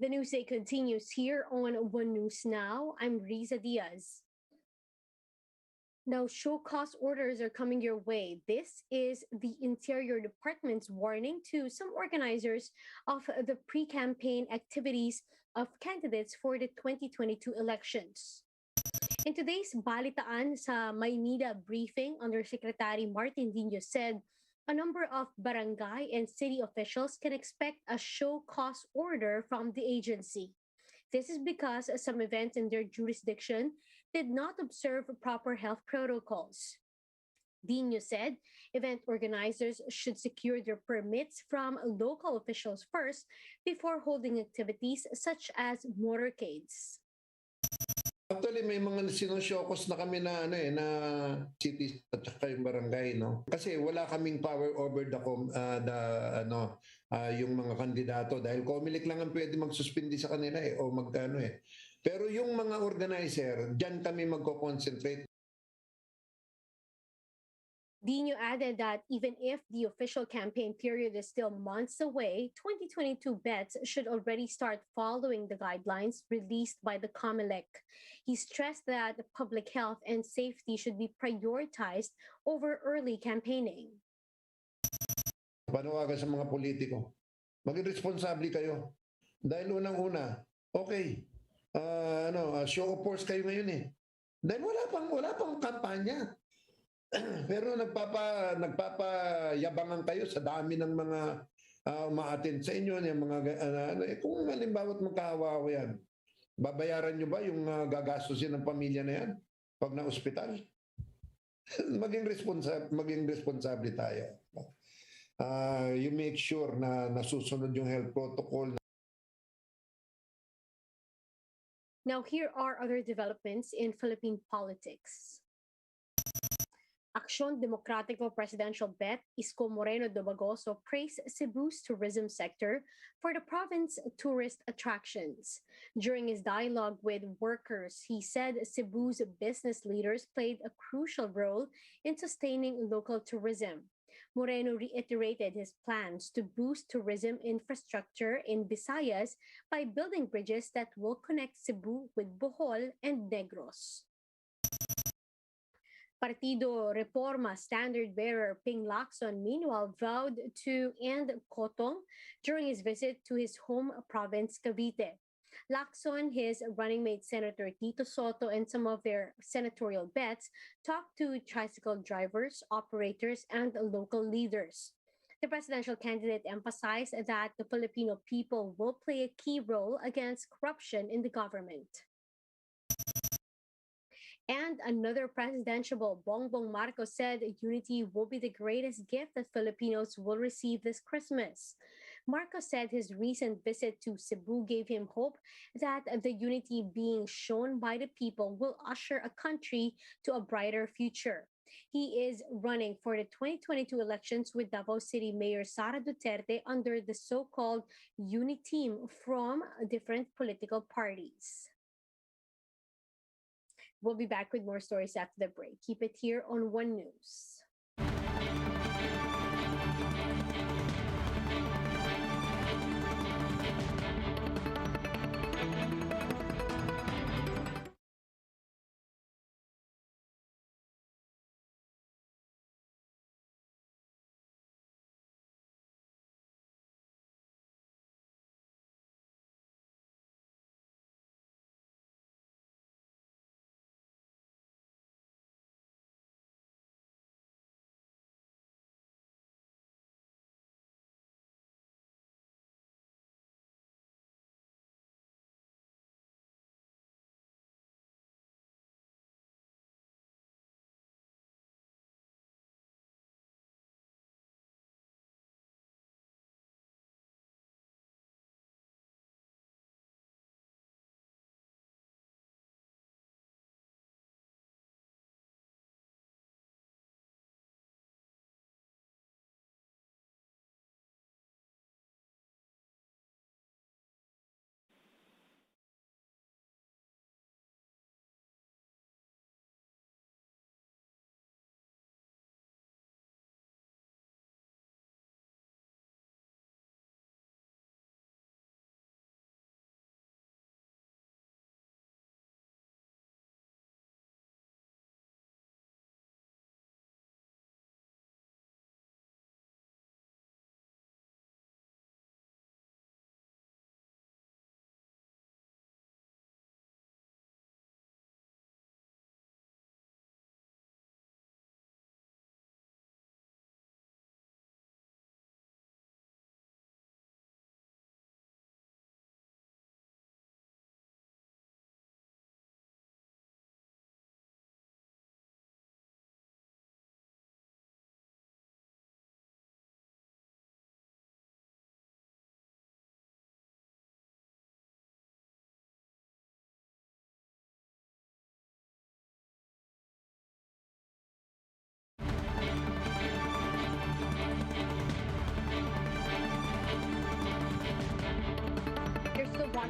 The news day continues here on One News Now. I'm Riza Diaz. Now, show cause orders are coming your way. This is the Interior Department's warning to some organizers of the pre campaign activities of candidates for the 2022 elections. In today's Balitaan sa Maynila briefing, Undersecretary Martin Dino said a number of barangay and city officials can expect a show cause order from the agency. This is because some events in their jurisdiction did not observe proper health protocols. Dino said event organizers should secure their permits from local officials first before holding activities such as motorcades. Actually, may mga sinosyokos na kami na na cities at saka yung barangay, no? Kasi wala kaming power over yung mga kandidato dahil COMELEC lang ang pwede magsuspindi sa kanila o magkano eh. Pero yung mga organizer, diyan kami magko-concentrate. Dino added that even if the official campaign period is still months away, 2022 bets should already start following the guidelines released by the COMELEC. He stressed that public health and safety should be prioritized over early campaigning. Panawagan sa mga politiko, maging responsable kayo. Dahil unang-una, okay, show of force kayo ngayon eh. Dahil wala pang kampanya. Pero nagpapayabangan kayo sa dami ng mga umaattend sa inyo, yung mga kung halimbawa magkahawa ko yan, babayaran nyo ba yung gagastusin ng pamilya na yan pag na-ospital? maging responsable tayo. You make sure na nasusunod yung health protocol. Now, here are other developments in Philippine politics. Acción Democrático presidential bet Isko Moreno de Bagoso praised Cebu's tourism sector for the province's tourist attractions. During his dialogue with workers, he said Cebu's business leaders played a crucial role in sustaining local tourism. Moreno reiterated his plans to boost tourism infrastructure in Visayas by building bridges that will connect Cebu with Bohol and Negros. Partido Reforma standard-bearer Ping Lacson, meanwhile, vowed to end Kotong during his visit to his home province, Cavite. Lacson, his running mate Senator Tito Soto, and some of their senatorial bets talked to tricycle drivers, operators, and local leaders. The presidential candidate emphasized that the Filipino people will play a key role against corruption in the government. And another presidential, Bongbong Marcos, said unity will be the greatest gift that Filipinos will receive this Christmas. Marcos said his recent visit to Cebu gave him hope that the unity being shown by the people will usher a country to a brighter future. He is running for the 2022 elections with Davao City Mayor Sara Duterte under the so-called Uniteam from different political parties. We'll be back with more stories after the break. Keep it here on One News.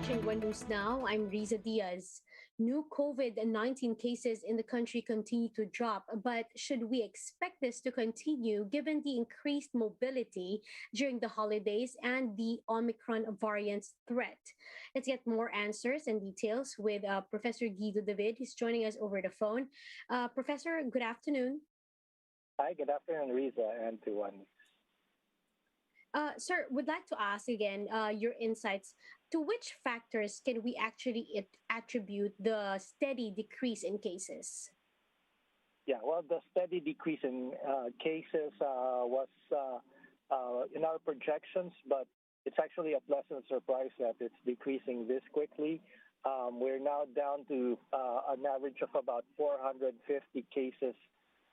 watching One News Now. I'm Riza Diaz. New COVID 19 cases in the country continue to drop, but should we expect this to continue given the increased mobility during the holidays and the Omicron variant's threat? Let's get more answers and details with Professor Guido David. He's joining us over the phone. Professor, good afternoon. Hi, good afternoon, Riza, and to one. Sir, would like to ask again your insights. To which factors can we actually attribute the steady decrease in cases? Yeah, well, the steady decrease in cases was in our projections, but it's actually a pleasant surprise that it's decreasing this quickly. We're now down to an average of about 450 cases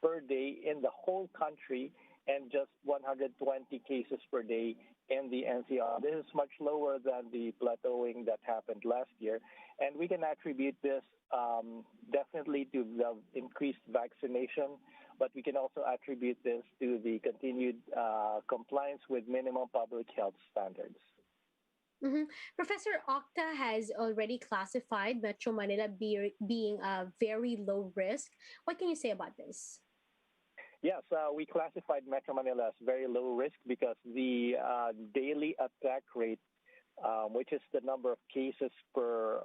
per day in the whole country and just 120 cases per day in the NCR. This is much lower than the plateauing that happened last year. And we can attribute this definitely to the increased vaccination, but we can also attribute this to the continued compliance with minimum public health standards. Mm-hmm. Professor Octa has already classified Metro Manila being a very low risk. What can you say about this? Yes, we classified Metro Manila as very low risk because the daily attack rate, which is the number of cases per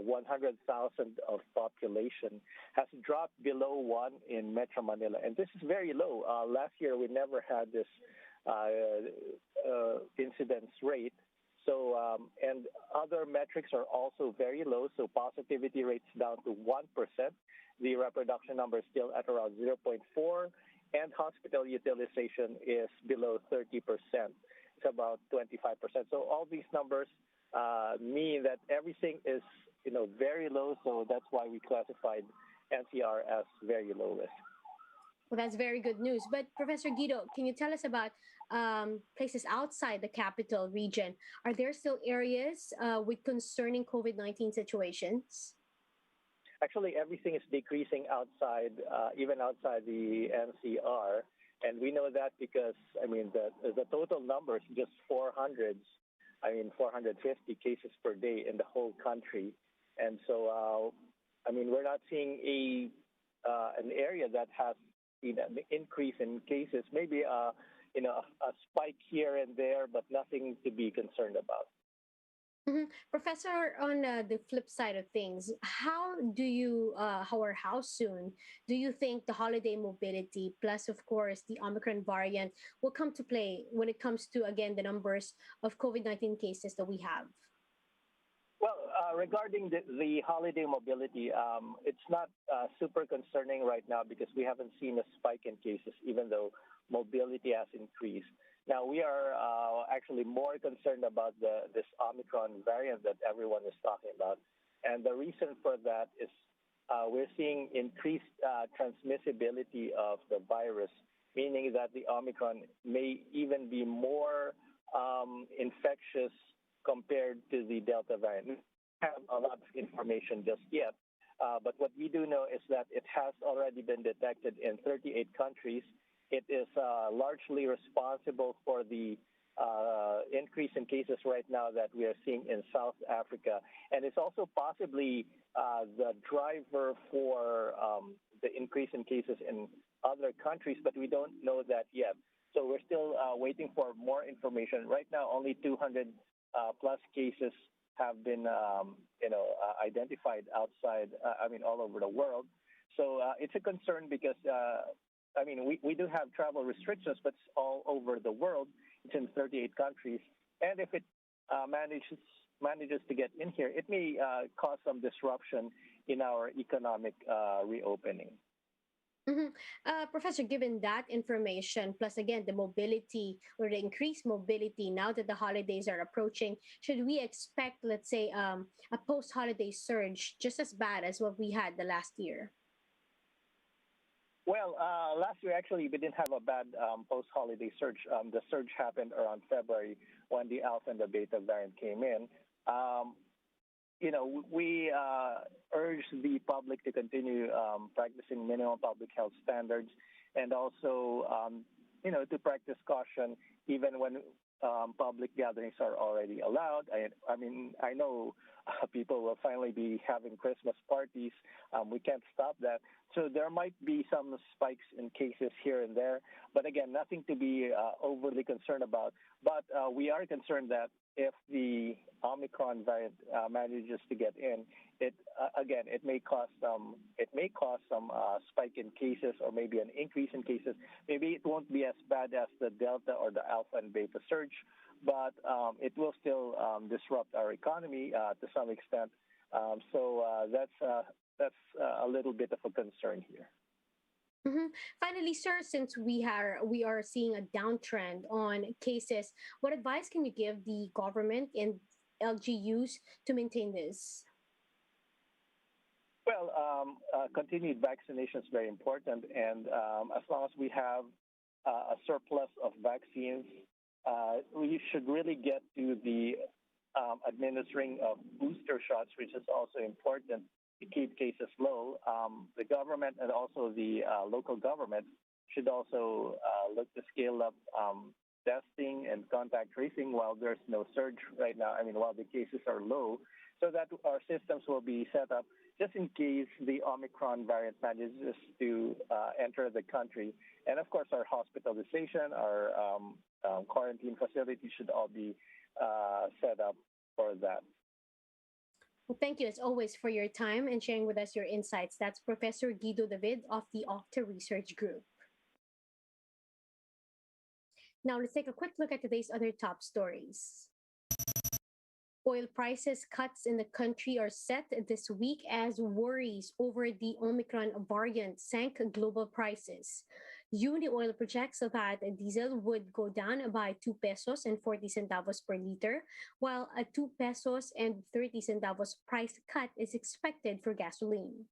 100,000 of population, has dropped below 1 in Metro Manila. And this is very low. Last year, we never had this incidence rate. So, and other metrics are also very low. So positivity rates down to 1%. The reproduction number is still at around 0.4, and hospital utilization is below 30%. It's about 25%. So all these numbers mean that everything is, very low. So that's why we classified NCR as very low risk. Well, that's very good news. But Professor Guido, can you tell us about places outside the capital region? Are there still areas with concerning COVID-19 situations? Actually, everything is decreasing outside, even outside the NCR. And we know that because, the total number is just 450 cases per day in the whole country. And so, we're not seeing an area that has an increase in cases, maybe a spike here and there, but nothing to be concerned about. Mm-hmm. Professor, on the flip side of things, how soon do you think the holiday mobility, plus of course the Omicron variant, will come to play when it comes to, again, the numbers of COVID-19 cases that we have? Well, regarding the holiday mobility, it's not super concerning right now because we haven't seen a spike in cases, even though mobility has increased. Now, we are actually more concerned about this Omicron variant that everyone is talking about. And the reason for that is we're seeing increased transmissibility of the virus, meaning that the Omicron may even be more infectious compared to the Delta variant. We don't have a lot of information just yet, but what we do know is that it has already been detected in 38 countries. It is largely responsible for the increase in cases right now that we are seeing in South Africa. And it's also possibly the driver for the increase in cases in other countries, but we don't know that yet. So we're still waiting for more information. Right now, only 200 plus cases have been identified outside, all over the world. So it's a concern because we do have travel restrictions, but it's all over the world. It's in 38 countries. And if it manages to get in here, it may cause some disruption in our economic reopening. Mm-hmm. Professor, given that information, plus again, the mobility or the increased mobility now that the holidays are approaching, should we expect, let's say, a post-holiday surge just as bad as what we had the last year? Well, last year, actually, we didn't have a bad post-holiday surge. The surge happened around February when the Alpha and the Beta variant came in. We urge the public to continue practicing minimum public health standards and also, to practice caution even when public gatherings are already allowed. I mean, I know people will finally be having Christmas parties. We can't stop that. So there might be some spikes in cases here and there. But again, nothing to be overly concerned about. But we are concerned that if the Omicron variant manages to get in, it again it may cause some spike in cases or maybe an increase in cases. Maybe it won't be as bad as the Delta or the Alpha and Beta surge, but it will still disrupt our economy to some extent. So that's a little bit of a concern here. Finally, sir, since we are seeing a downtrend on cases, what advice can you give the government and LGUs to maintain this? Well, continued vaccination is very important, and as long as we have a surplus of vaccines, we should really get to the administering of booster shots, which is also important to keep cases low. The government and also the local government should also look to scale up testing and contact tracing while there's no surge right now. I mean, while the cases are low, so that our systems will be set up just in case the Omicron variant manages to enter the country. And of course, our hospitalization, our quarantine facilities should all be set up for that. Well, thank you as always for your time and sharing with us your insights. That's Professor Guido David of the Octa Research Group. Now let's take a quick look at today's other top stories. Oil prices cuts in the country are set this week as worries over the Omicron variant sank global prices. Unioil projects that diesel would go down by 2 pesos and 40 centavos per liter, while a 2 pesos and 30 centavos price cut is expected for gasoline.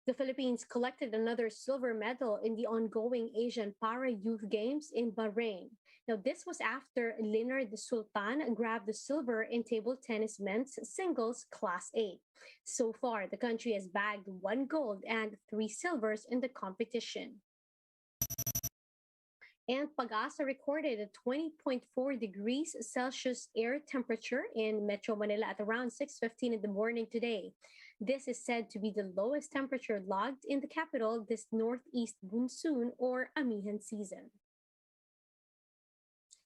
The Philippines collected another silver medal in the ongoing Asian Para Youth Games in Bahrain. Now, this was after Leonard Sultan grabbed the silver in table tennis men's singles Class A. So far, the country has bagged 1 gold and 3 silvers in the competition. And Pag-asa recorded a 20.4 degrees Celsius air temperature in Metro Manila at around 6:15 in the morning today. This is said to be the lowest temperature logged in the capital this northeast monsoon or amihan season.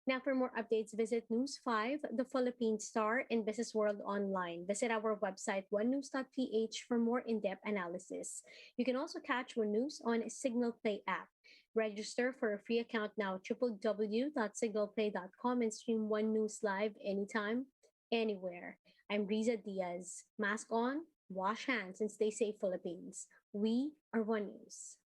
Now, for more updates, visit News 5, The Philippine Star, and Business World Online. Visit our website, onenews.ph, for more in-depth analysis. You can also catch One News on Signal Play app. Register for a free account now, www.signalplay.com, and stream One News live anytime, anywhere. I'm Riza Diaz. Mask on, wash hands, and stay safe, Philippines. We are One News.